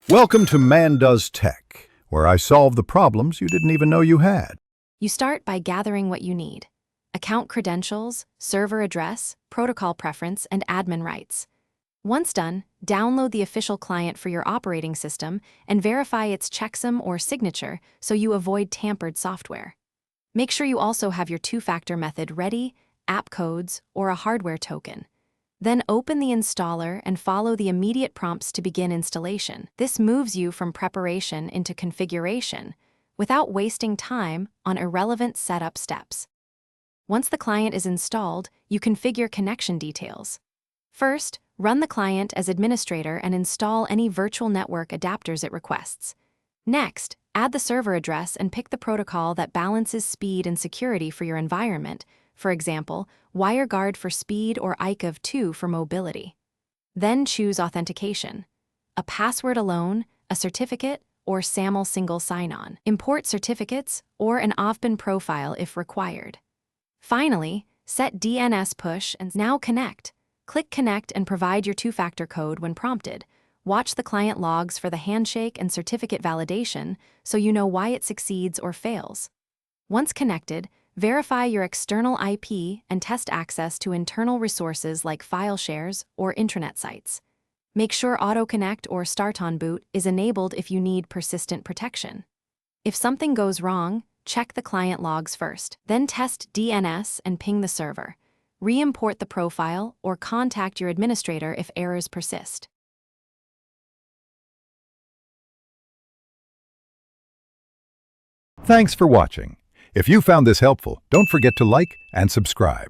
Welcome to Man Does Tech, where I solve the problems you didn't even know you had. You start by gathering what you need: account credentials, server address, protocol preference, and admin rights. Once done, download the official client for your operating system and verify its checksum or signature so you avoid tampered software. Make sure you also have your two-factor method ready, app codes, or a hardware token. Then open the installer and follow the immediate prompts to begin installation. This moves you from preparation into configuration without wasting time on irrelevant setup steps. Once the client is installed, you configure connection details. First, run the client as administrator and install any virtual network adapters it requests. Next, add the server address and pick the protocol that balances speed and security for your environment, for example, WireGuard for speed or ICAV2 for mobility. Then choose authentication: a password alone, a certificate, or SAML single sign-on. Import certificates or an OVPN profile if required. Finally, set DNS push and now connect. Click Connect and provide your two-factor code when prompted. Watch the client logs for the handshake and certificate validation so you know why it succeeds or fails. Once connected, verify your external IP and test access to internal resources like file shares or intranet sites. Make sure Auto Connect or Start on Boot is enabled if you need persistent protection. If something goes wrong, check the client logs first. Then test DNS and ping the server. Re-import the profile or contact your administrator if errors persist. Thanks for watching. If you found this helpful, don't forget to like and subscribe.